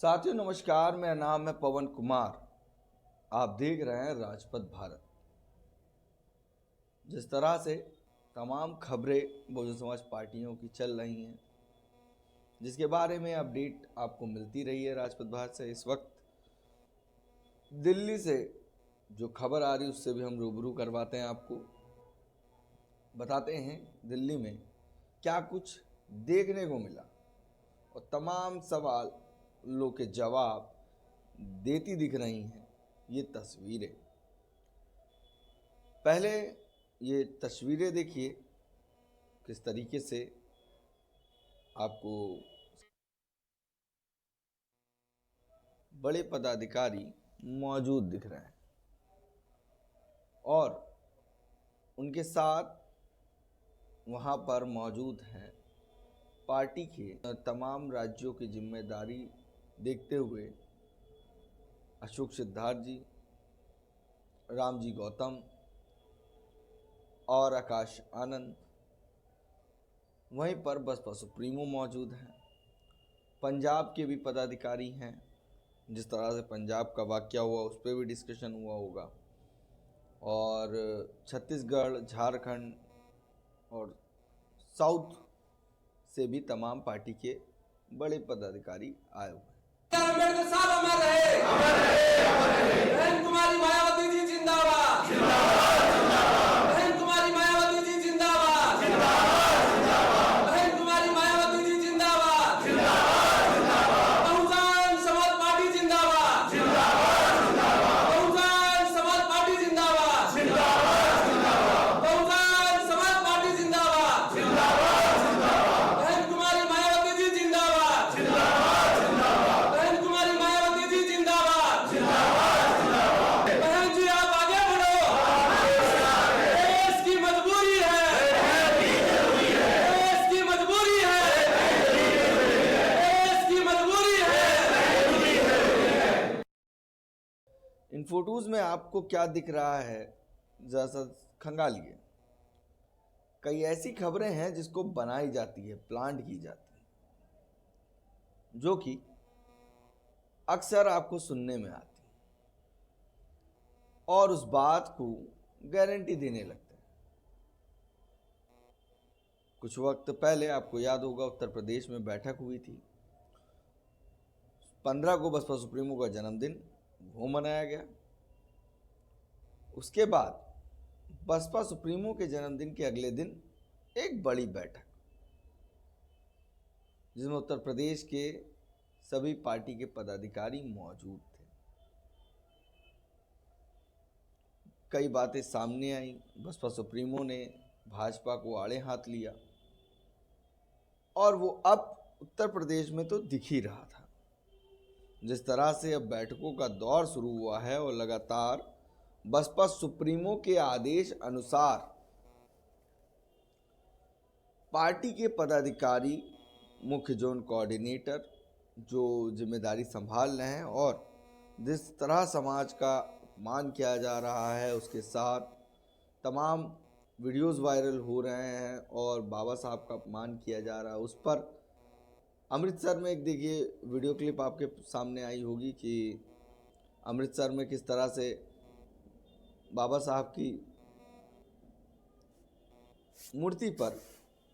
साथियों नमस्कार, मेरा नाम है पवन कुमार। आप देख रहे हैं राजपथ भारत। जिस तरह से तमाम खबरें बहुजन समाज पार्टियों की चल रही हैं, जिसके बारे में अपडेट आपको मिलती रही है राजपथ भारत से। इस वक्त दिल्ली से जो खबर आ रही है उससे भी हम रूबरू करवाते हैं, आपको बताते हैं दिल्ली में क्या कुछ देखने को मिला और तमाम सवाल लोग के जवाब देती दिख रही हैं ये तस्वीरें। पहले ये तस्वीरें देखिए किस तरीके से आपको बड़े पदाधिकारी मौजूद दिख रहे हैं और उनके साथ वहाँ पर मौजूद हैं पार्टी के तमाम राज्यों की जिम्मेदारी देखते हुए अशोक सिद्धार्थ जी, रामजी गौतम और आकाश आनंद। वहीं पर बसपा सुप्रीमो मौजूद हैं, पंजाब के भी पदाधिकारी हैं। जिस तरह से पंजाब का वाकया हुआ उस पर भी डिस्कशन हुआ होगा, और छत्तीसगढ़, झारखंड और साउथ से भी तमाम पार्टी के बड़े पदाधिकारी आए हुए हैं। अम्बेडकर साहब अमर रहे, अमर रहे, अमर रहे। बहन कुमारी मायावती जी जिंदाबाद, जिंदाबाद, जिंदाबाद। बहन कुमारी मायावती जी जिंदाबाद, जिंदाबाद, जिंदाबाद। बहन कुमारी मायावती जी जिंदाबाद, जिंदाबाद, जिंदाबाद। बहुजन समाज पार्टी जिंदाबाद, जिंदाबाद, जिंदाबाद। बहुजन समाज पार्टी जिंदाबाद, जिंदाबाद, जिंदाबाद। बहुजन समाज पार्टी जिंदाबाद, जिंदाबाद, जिंदाबाद। बहन कुमारी मायावती जी जिंदाबाद, जिंदाबाद, जिंदाबाद। बहन कुमारी मायावती जी जिंदाबाद, जिंदाबाद, जिंदाबाद। बहन जी आप आगे बढ़ो, देश की मजबूरी है, देश की मजबूरी है, देश की मजबूरी है। इन फोटोज में आपको क्या दिख रहा है जरा सा खंगालिए। कई ऐसी खबरें हैं जिसको बनाई जाती है, प्लांट की जाती है, जो कि अक्सर आपको सुनने में आती है और उस बात को गारंटी देने लगते हैं। कुछ वक्त पहले आपको याद होगा उत्तर प्रदेश में बैठक हुई थी। 15 को बसपा सुप्रीमो का जन्मदिन वो मनाया गया। उसके बाद बसपा सुप्रीमो के जन्मदिन के अगले दिन एक बड़ी बैठक, जिसमें उत्तर प्रदेश के सभी पार्टी के पदाधिकारी मौजूद थे। कई बातें सामने आई। बसपा सुप्रीमो ने भाजपा को आड़े हाथ लिया और वो अब उत्तर प्रदेश में तो दिख ही रहा था। जिस तरह से अब बैठकों का दौर शुरू हुआ है और लगातार बसपा सुप्रीमो के आदेश अनुसार पार्टी के पदाधिकारी, मुख्य जोन कोऑर्डिनेटर जो जिम्मेदारी संभाल रहे हैं, और जिस तरह समाज का अपमान किया जा रहा है उसके साथ तमाम वीडियोस वायरल हो रहे हैं और बाबा साहब का अपमान किया जा रहा है, उस पर अमृतसर में एक देखिए वीडियो क्लिप आपके सामने आई होगी कि अमृतसर में किस तरह से बाबा साहब की मूर्ति पर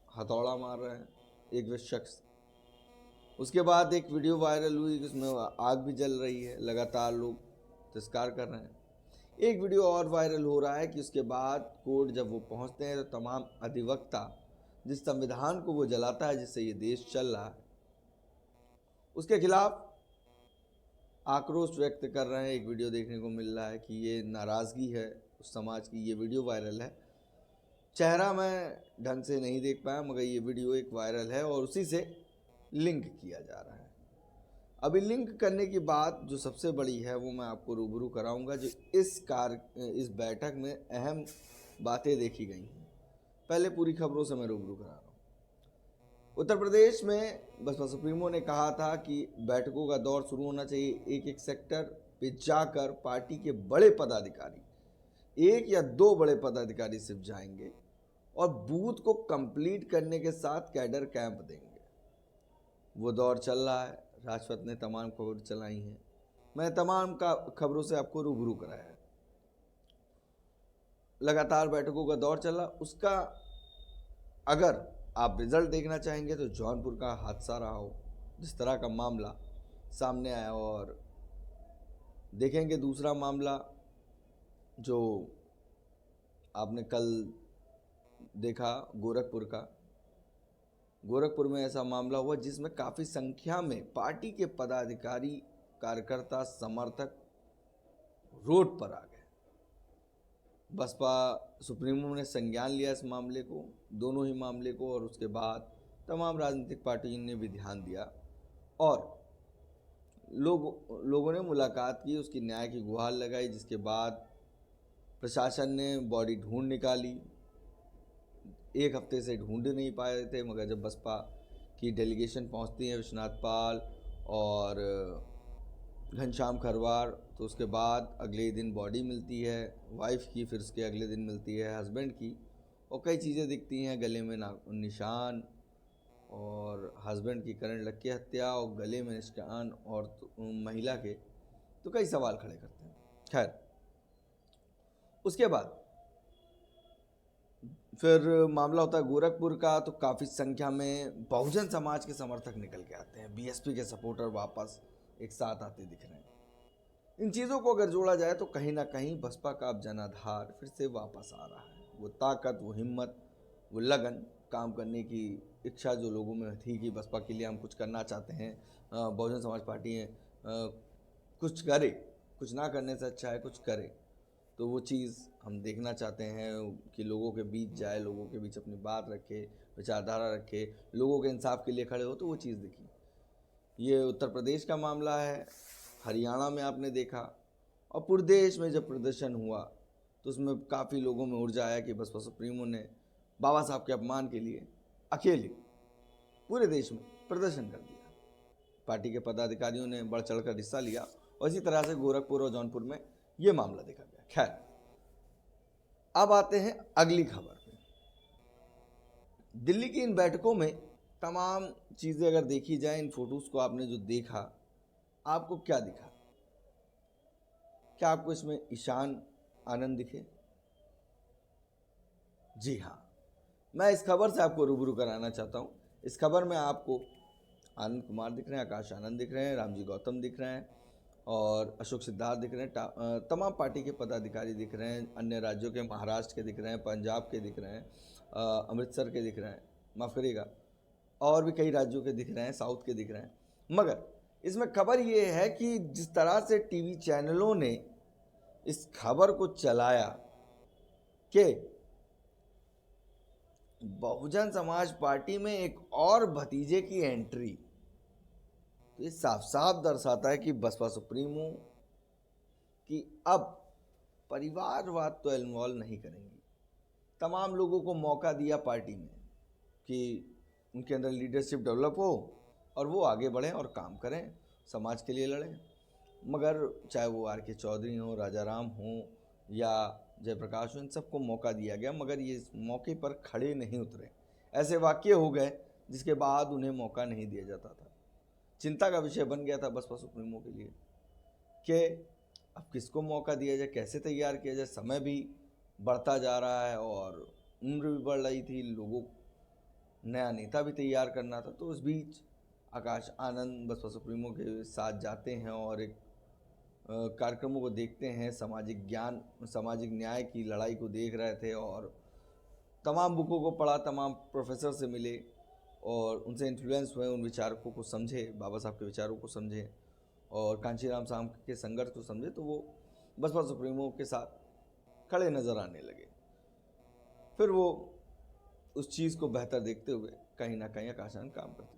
हथौड़ा मार रहे हैं एक शख्स। उसके बाद एक वीडियो वायरल हुई जिसमें आग भी जल रही है, लगातार लोग तिरस्कार कर रहे हैं। एक वीडियो और वायरल हो रहा है कि उसके बाद कोर्ट जब वो पहुंचते हैं तो तमाम अधिवक्ता जिस संविधान को वो जलाता है, जिससे ये देश चल रहा है, उसके खिलाफ आक्रोश व्यक्त कर रहे हैं। एक वीडियो देखने को मिल रहा है कि ये नाराज़गी है उस समाज की। ये वीडियो वायरल है, चेहरा मैं ढंग से नहीं देख पाया, मगर ये वीडियो एक वायरल है और उसी से लिंक किया जा रहा है। अभी लिंक करने की बात जो सबसे बड़ी है वो मैं आपको रूबरू कराऊंगा, जो इस बैठक में अहम बातें देखी गई हैं। पहले पूरी खबरों से मैं रूबरू करा रहा हूँ। उत्तर प्रदेश में बसपा सुप्रीमो ने कहा था कि बैठकों का दौर शुरू होना चाहिए। एक एक सेक्टर पे जाकर पार्टी के बड़े पदाधिकारी, एक या दो बड़े पदाधिकारी सिर्फ जाएंगे और बूथ को कंप्लीट करने के साथ कैडर कैंप देंगे। वो दौर चल रहा है। राजपथ ने तमाम खबर चलाई हैं, मैं तमाम का खबरों से आपको रूबरू कराया है। लगातार बैठकों का दौर चला, उसका अगर आप रिजल्ट देखना चाहेंगे तो जौनपुर का हादसा रहा हो, जिस तरह का मामला सामने आया, और देखेंगे दूसरा मामला जो आपने कल देखा गोरखपुर में ऐसा मामला हुआ जिसमें काफ़ी संख्या में पार्टी के पदाधिकारी, कार्यकर्ता, समर्थक रोड पर आ गए। बसपा सुप्रीमो ने संज्ञान लिया इस मामले को, दोनों ही मामले को, और उसके बाद तमाम राजनीतिक पार्टियों ने भी ध्यान दिया और लोगों ने मुलाकात की, उसकी न्याय की गुहार लगाई, जिसके बाद प्रशासन ने बॉडी ढूंढ निकाली। एक हफ्ते से ढूंढ नहीं पाए थे, मगर जब बसपा की डेलीगेशन पहुंचती है, विश्वनाथ पाल और घनश्याम खरवार, तो उसके बाद अगले दिन बॉडी मिलती है वाइफ की, फिर उसके अगले दिन मिलती है हस्बैंड की, और कई चीज़ें दिखती हैं, गले में निशान, और हस्बैंड की करंट लग के हत्या और गले में निशान, और तो महिला के, तो कई सवाल खड़े करते हैं। खैर, उसके बाद फिर मामला होता है गोरखपुर का, तो काफ़ी संख्या में बहुजन समाज के समर्थक निकल के आते हैं, बीएसपी के सपोर्टर वापस एक साथ आते दिख रहे हैं। इन चीज़ों को अगर जोड़ा जाए तो कहीं ना कहीं बसपा का अब जनाधार फिर से वापस आ रहा है। वो ताकत, वो हिम्मत, वो लगन, काम करने की इच्छा जो लोगों में थी कि बसपा के लिए हम कुछ करना चाहते हैं, बहुजन समाज पार्टी है, कुछ करे, कुछ ना करने से अच्छा है कुछ करे, तो वो चीज़ हम देखना चाहते हैं कि लोगों के बीच जाए, लोगों के बीच अपनी बात रखे, विचारधारा रखे, लोगों के इंसाफ के लिए खड़े हो, तो वो चीज़ दिखी। ये उत्तर प्रदेश का मामला है, हरियाणा में आपने देखा, और पूरे देश में जब प्रदर्शन हुआ तो उसमें काफ़ी लोगों में ऊर्जा आया कि बसपा सुप्रीमो ने बाबा साहब के अपमान के लिए अकेले पूरे देश में प्रदर्शन कर दिया। पार्टी के पदाधिकारियों ने बढ़ चढ़ कर हिस्सा लिया, और इसी तरह से गोरखपुर और जौनपुर में ये मामला देखा गया। खैर, अब आते हैं अगली खबर पे। दिल्ली की इन बैठकों में तमाम चीज़ें अगर देखी जाए, इन फोटोज़ को आपने जो देखा, आपको क्या दिखा? क्या आपको इसमें ईशान आनंद दिखे? जी हाँ, मैं इस खबर से आपको रूबरू कराना चाहता हूँ। इस खबर में आपको आनंद कुमार दिख रहे हैं, आकाश आनंद दिख रहे हैं, रामजी गौतम दिख रहे हैं, और अशोक सिद्धार्थ दिख रहे हैं, तमाम पार्टी के पदाधिकारी दिख रहे हैं, अन्य राज्यों के, महाराष्ट्र के दिख रहे हैं, पंजाब के दिख रहे हैं, अमृतसर के दिख रहे हैं, माफ़ करिएगा, और भी कई राज्यों के दिख रहे हैं, साउथ के दिख रहे हैं। मगर इसमें खबर ये है कि जिस तरह से टीवी चैनलों ने इस खबर को चलाया कि बहुजन समाज पार्टी में एक और भतीजे की एंट्री, तो ये साफ साफ दर्शाता है कि बसपा सुप्रीमो की अब परिवारवाद तो इन्वॉल्व नहीं करेंगी। तमाम लोगों को मौका दिया पार्टी में कि उनके अंदर लीडरशिप डेवलप हो और वो आगे बढ़ें और काम करें, समाज के लिए लड़ें। मगर चाहे वो आर के चौधरी हो, राजा राम हो या जयप्रकाश हो, इन सबको मौका दिया गया, मगर ये इस मौके पर खड़े नहीं उतरे। ऐसे वाक्य हो गए जिसके बाद उन्हें मौका नहीं दिया जाता था। चिंता का विषय बन गया था बसपा सुप्रीमो के लिए कि अब किसको मौका दिया जाए, कैसे तैयार किया जाए। समय भी बढ़ता जा रहा है और उम्र भी बढ़ रही थी, लोगों नया नेता भी तैयार करना था। तो उस बीच आकाश आनंद बसपा सुप्रीमो के साथ जाते हैं और एक कार्यक्रमों को देखते हैं, सामाजिक ज्ञान, सामाजिक न्याय की लड़ाई को देख रहे थे, और तमाम बुकों को पढ़ा, तमाम प्रोफेसर से मिले और उनसे इन्फ्लुएंस हुए, उन विचारकों को समझे, बाबा साहब के विचारों को समझे और कांशीराम साहब के संघर्ष को समझे, तो वो बसपा सुप्रीमो के साथ खड़े नज़र आने लगे। फिर वो उस चीज़ को बेहतर देखते हुए कहीं ना कहीं आकाश आनंद काम करते थे।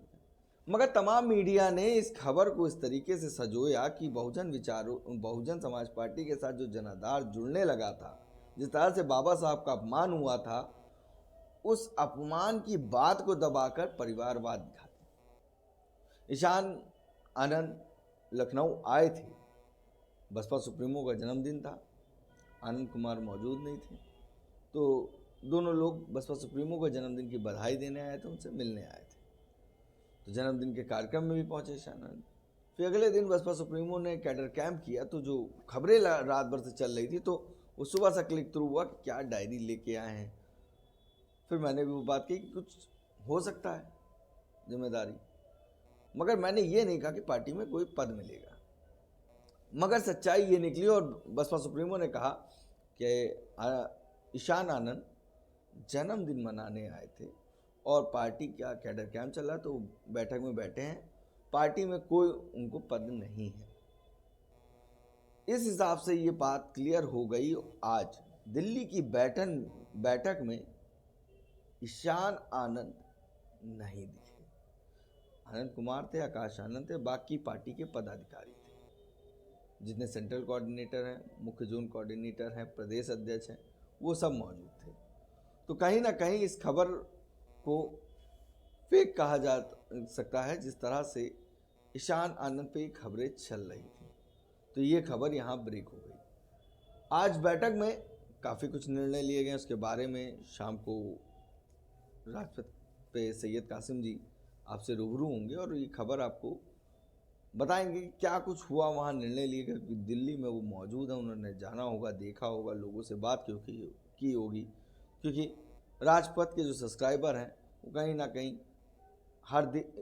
मगर तमाम मीडिया ने इस खबर को इस तरीके से सजोया कि बहुजन समाज पार्टी के साथ जो जनाधार जुड़ने लगा था, जिस तरह से बाबा साहब का अपमान हुआ था, उस अपमान की बात को दबाकर परिवारवाद दिखाते। ईशान आनंद लखनऊ आए थे, बसपा सुप्रीमो का जन्मदिन था, आनंद कुमार मौजूद नहीं थे, तो दोनों लोग बसपा सुप्रीमो को जन्मदिन की बधाई देने आए थे, उनसे मिलने आए थे। तो जन्मदिन के कार्यक्रम में भी पहुंचे ईशान आनंद, फिर अगले दिन बसपा सुप्रीमो ने कैडर कैंप किया, तो जो खबरें रात भर से चल रही थी, तो वो सुबह सा क्लिक थ्रू हुआ कि क्या डायरी लेके आए हैं। फिर मैंने भी वो बात की कि कुछ हो सकता है जिम्मेदारी, मगर मैंने ये नहीं कहा कि पार्टी में कोई पद मिलेगा। मगर सच्चाई ये निकली और बसपा सुप्रीमो ने कहा कि ईशान आनंद जन्मदिन मनाने आए थे और पार्टी का कैडर कैंप चल रहा, तो बैठक में बैठे हैं, पार्टी में कोई उनको पद नहीं है। इस हिसाब से ये बात क्लियर हो गई। आज दिल्ली की बैठक में ईशान आनंद नहीं दिखे। आनंद कुमार थे, आकाश आनंद थे, बाकी पार्टी के पदाधिकारी थे, जितने सेंट्रल कोऑर्डिनेटर हैं, मुख्य जोन कोऑर्डिनेटर हैं, प्रदेश अध्यक्ष हैं, वो सब मौजूद थे। तो कहीं ना कहीं इस खबर को फेक कहा जा सकता है, जिस तरह से ईशान आनंद पे खबरें चल रही थी। तो ये खबर यहाँ ब्रेक हो गई। आज बैठक में काफ़ी कुछ निर्णय लिए गए, उसके बारे में शाम को राजपथ पे सैयद कासिम जी आपसे रूबरू होंगे और ये खबर आपको बताएंगे कि क्या कुछ हुआ, वहाँ निर्णय लिए गए। क्योंकि दिल्ली में वो मौजूद है, उन्होंने जाना होगा, देखा होगा, लोगों से बात की होगी। क्योंकि राजपथ के जो सब्सक्राइबर हैं वो कहीं ना कहीं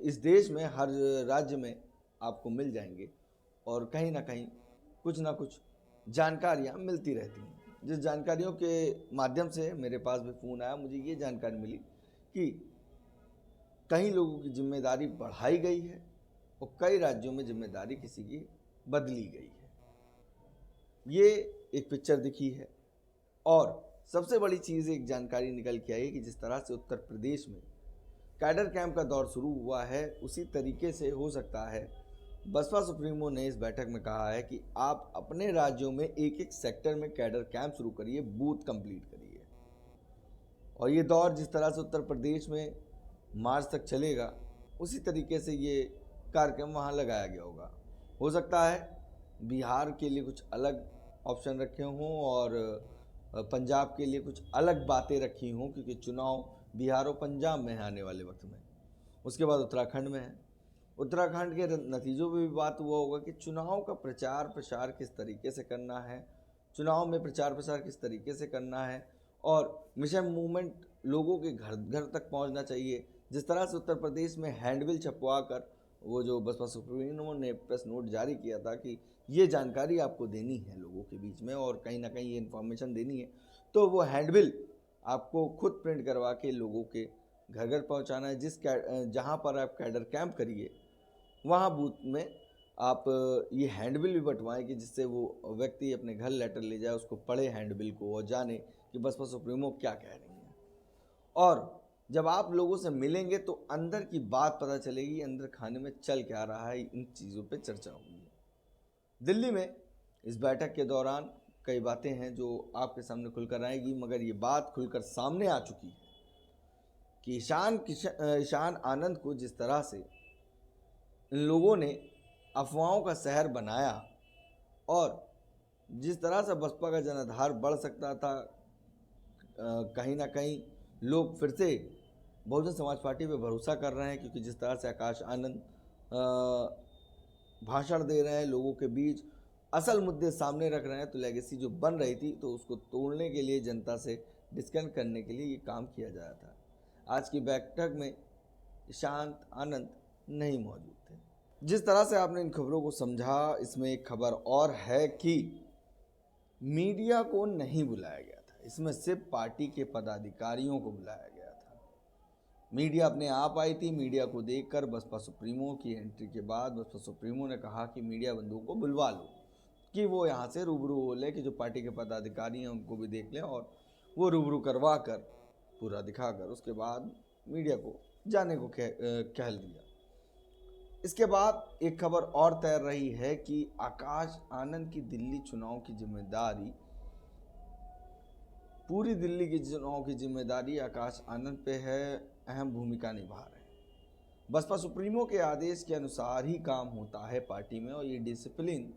इस देश में हर राज्य में आपको मिल जाएंगे और कहीं ना कहीं कुछ ना कुछ जानकारियाँ मिलती रहती हैं। जिस जानकारियों के माध्यम से मेरे पास भी फ़ोन आया, मुझे ये जानकारी मिली कि कई लोगों की जिम्मेदारी बढ़ाई गई है और कई राज्यों में जिम्मेदारी किसी की बदली गई है। ये एक पिक्चर दिखी है और सबसे बड़ी चीज़ एक जानकारी निकल के आई कि जिस तरह से उत्तर प्रदेश में कैडर कैंप का दौर शुरू हुआ है, उसी तरीके से हो सकता है बसपा सुप्रीमो ने इस बैठक में कहा है कि आप अपने राज्यों में एक एक सेक्टर में कैडर कैंप शुरू करिए, बूथ कंप्लीट करिए। और ये दौर जिस तरह से उत्तर प्रदेश में मार्च तक चलेगा, उसी तरीके से ये कार्यक्रम वहाँ लगाया गया होगा। हो सकता है बिहार के लिए कुछ अलग ऑप्शन रखे हों और पंजाब के लिए कुछ अलग बातें रखी हों, क्योंकि चुनाव बिहार और पंजाब में है आने वाले वक्त में। उसके बाद उत्तराखंड में है। उत्तराखंड के नतीजों पर भी बात हुआ होगा कि चुनाव का प्रचार प्रसार किस तरीके से करना है, चुनाव में प्रचार प्रसार किस तरीके से करना है और मिशन मूवमेंट लोगों के घर घर तक पहुंचना चाहिए। जिस तरह से उत्तर प्रदेश में हैंडबिल छपवा कर वो जो बसपा सुप्रीमो ने प्रेस नोट जारी किया था कि ये जानकारी आपको देनी है लोगों के बीच में और कहीं ना कहीं ये इन्फॉर्मेशन देनी है, तो वो हैंडबिल आपको खुद प्रिंट करवा के लोगों के घर घर पहुंचाना है। जहां पर आप कैडर कैंप करिए वहां बूथ में आप ये हैंडबिल भी बंटवाएं कि जिससे वो व्यक्ति अपने घर लेटर ले जाए, उसको पढ़े हैंडबिल को और जाने कि बसपा सुप्रीमो क्या कह रही है। और जब आप लोगों से मिलेंगे तो अंदर की बात पता चलेगी, अंदर खाने में चल क्या रहा है, इन चीज़ों पे चर्चा होगी। दिल्ली में इस बैठक के दौरान कई बातें हैं जो आपके सामने खुलकर आएगी, मगर ये बात खुलकर सामने आ चुकी है कि ईशान आनंद को जिस तरह से इन लोगों ने अफवाहों का शहर बनाया और जिस तरह से बसपा का जनाधार बढ़ सकता था, कहीं ना कहीं लोग फिर से बहुजन समाज पार्टी पे भरोसा कर रहे हैं। क्योंकि जिस तरह से आकाश आनंद भाषण दे रहे हैं लोगों के बीच, असल मुद्दे सामने रख रहे हैं, तो लेगेसी जो बन रही थी तो उसको तोड़ने के लिए, जनता से डिस्कनेक्ट करने के लिए ये काम किया जा रहा था। आज की बैठक में ईशान आनंद नहीं मौजूद थे। जिस तरह से आपने इन खबरों को समझा, इसमें एक खबर और है कि मीडिया को नहीं बुलाया गया था, इसमें सिर्फ पार्टी के पदाधिकारियों को बुलाया गया था। मीडिया अपने आप आई थी। मीडिया को देखकर बसपा सुप्रीमो की एंट्री के बाद बसपा सुप्रीमो ने कहा कि मीडिया बंधुओं को बुलवा लो कि वो यहाँ से रूबरू हो ले, कि जो पार्टी के पदाधिकारी हैं उनको भी देख लें और वो रूबरू करवा कर पूरा दिखाकर उसके बाद मीडिया को जाने को कह दिया। इसके बाद एक खबर और तैर रही है कि आकाश आनंद की दिल्ली चुनाव की जिम्मेदारी, पूरी दिल्ली की चुनाव की जिम्मेदारी आकाश आनंद पे है, अहम भूमिका निभा रहे हैं। बसपा सुप्रीमो के आदेश के अनुसार ही काम होता है पार्टी में और ये डिसिप्लिन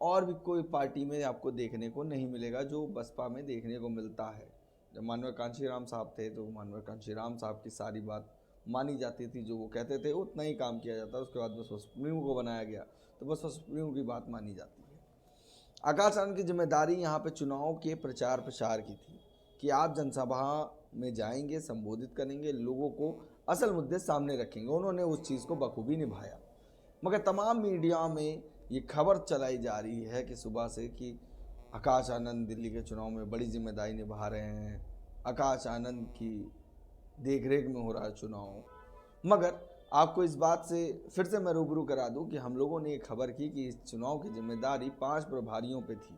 और भी कोई पार्टी में आपको देखने को नहीं मिलेगा जो बसपा में देखने को मिलता है। जब माननीय कांशीराम साहब थे तो माननीय कांशीराम साहब की सारी बात मानी जाती थी, जो वो कहते थे उतना ही काम किया जाता। उसके बाद बसपा सुप्रीमो को बनाया गया तो बसपा सुप्रीमो की बात मानी जाती है। आकाश आनंद की जिम्मेदारी यहाँ पे चुनाव के प्रचार प्रसार की थी कि आप जनसभा में जाएंगे, संबोधित करेंगे, लोगों को असल मुद्दे सामने रखेंगे। उन्होंने उस चीज़ को बखूबी निभाया। मगर तमाम मीडिया में ये खबर चलाई जा रही है कि सुबह से कि आकाश आनंद दिल्ली के चुनाव में बड़ी जिम्मेदारी निभा रहे हैं, आकाश आनंद की देखरेख में हो रहा है चुनाव। मगर आपको इस बात से फिर से मैं रूबरू करा दूं कि हम लोगों ने ये खबर की कि इस चुनाव की जिम्मेदारी 5 प्रभारियों पे थी।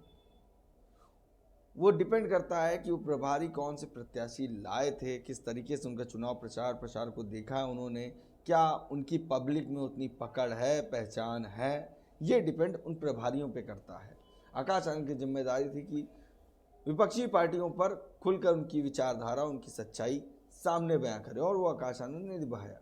वो डिपेंड करता है कि वो प्रभारी कौन से प्रत्याशी लाए थे, किस तरीके से उनका चुनाव प्रचार प्रसार को देखा है उन्होंने, क्या उनकी पब्लिक में उतनी पकड़ है, पहचान है, ये डिपेंड उन प्रभारियों पे करता है। आकाश आनंद की जिम्मेदारी थी कि विपक्षी पार्टियों पर खुलकर उनकी विचारधारा, उनकी सच्चाई सामने बयां करे, और वो आकाश आनंद ने निभाया।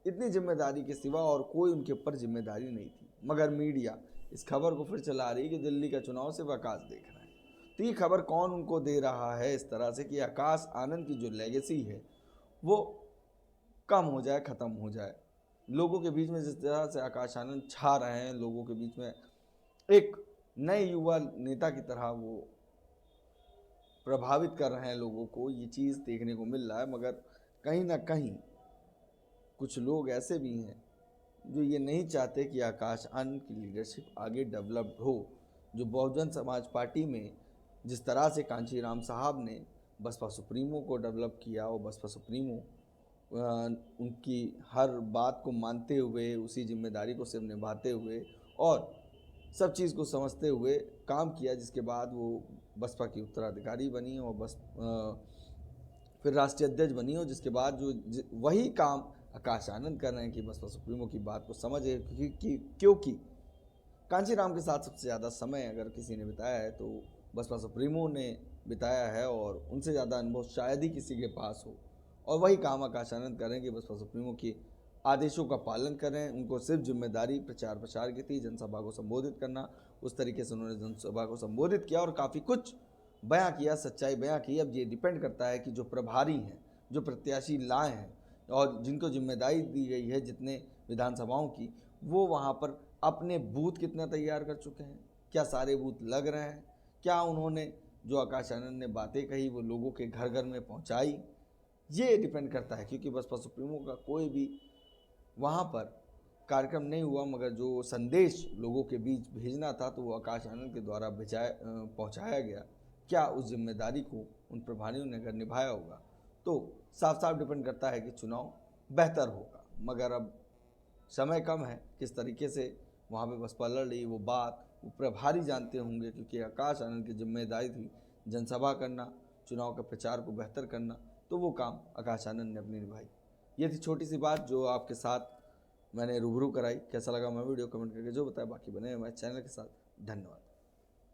इतनी जिम्मेदारी के सिवा और कोई उनके ऊपर जिम्मेदारी नहीं थी। मगर मीडिया इस खबर को फिर चला रही है कि दिल्ली का चुनाव सिर्फ आकाश देख रहा है। तो ये खबर कौन उनको दे रहा है इस तरह से कि आकाश आनंद की जो लेगेसी है वो कम हो जाए, ख़त्म हो जाए। लोगों के बीच में जिस तरह से आकाश आनंद छा रहे हैं, लोगों के बीच में एक नए युवा नेता की तरह वो प्रभावित कर रहे हैं लोगों को, ये चीज़ देखने को मिल रहा है। मगर कहीं ना कहीं कुछ लोग ऐसे भी हैं जो ये नहीं चाहते कि आकाश आनंद की लीडरशिप आगे डेवलप्ड हो। जो बहुजन समाज पार्टी में जिस तरह से कांचीराम साहब ने बसपा सुप्रीमो को डेवलप किया, और बसपा सुप्रीमो उनकी हर बात को मानते हुए, उसी जिम्मेदारी को सिर्फ निभाते हुए और सब चीज़ को समझते हुए काम किया, जिसके बाद वो बसपा की उत्तराधिकारी बनी और फिर राष्ट्रीय अध्यक्ष बनी, और जिसके बाद जो वही काम आकाश आनंद कर रहे हैं कि बसपा सुप्रीमो की बात को समझे। क्योंकि कांचीराम के साथ सबसे ज़्यादा समय अगर किसी ने बिताया है तो बसपा सुप्रीमो ने बिताया है, और उनसे ज़्यादा अनुभव शायद ही किसी के पास हो। और वही काम आकाश आनंद करें कि बसपा सुप्रीमो के आदेशों का पालन करें। उनको सिर्फ जिम्मेदारी प्रचार प्रसार की थी, जनसभा को संबोधित करना। उस तरीके से उन्होंने जनसभा को संबोधित किया और काफ़ी कुछ बयां किया, सच्चाई बयां की। अब ये डिपेंड करता है कि जो प्रभारी हैं, जो प्रत्याशी लाए हैं और जिनको जिम्मेदारी दी गई है जितने विधानसभाओं की, वो वहाँ पर अपने बूथ कितना तैयार कर चुके हैं, क्या सारे बूथ लग रहे हैं, क्या उन्होंने जो आकाश आनंद ने बातें कही वो लोगों के घर घर में पहुँचाई, ये डिपेंड करता है। क्योंकि बसपा सुप्रीमो का कोई भी वहाँ पर कार्यक्रम नहीं हुआ, मगर जो संदेश लोगों के बीच भेजना था तो वो आकाश आनंद के द्वारा पहुँचाया गया। क्या उस जिम्मेदारी को उन प्रभारियों ने अगर निभाया होगा तो साफ साफ डिपेंड करता है कि चुनाव बेहतर होगा। मगर अब समय कम है, किस तरीके से वहाँ पे बसपा लड़ रही वो बात वो प्रभारी जानते होंगे, क्योंकि आकाश आनंद की जिम्मेदारी थी जनसभा करना, चुनाव के प्रचार को बेहतर करना, तो वो काम आकाश आनंद ने अपनी निभाई। ये थी छोटी सी बात जो आपके साथ मैंने रूबरू कराई। कैसा लगा मैं वीडियो कमेंट करके जो बताया। बाकी बने हमारे चैनल के साथ। धन्यवाद।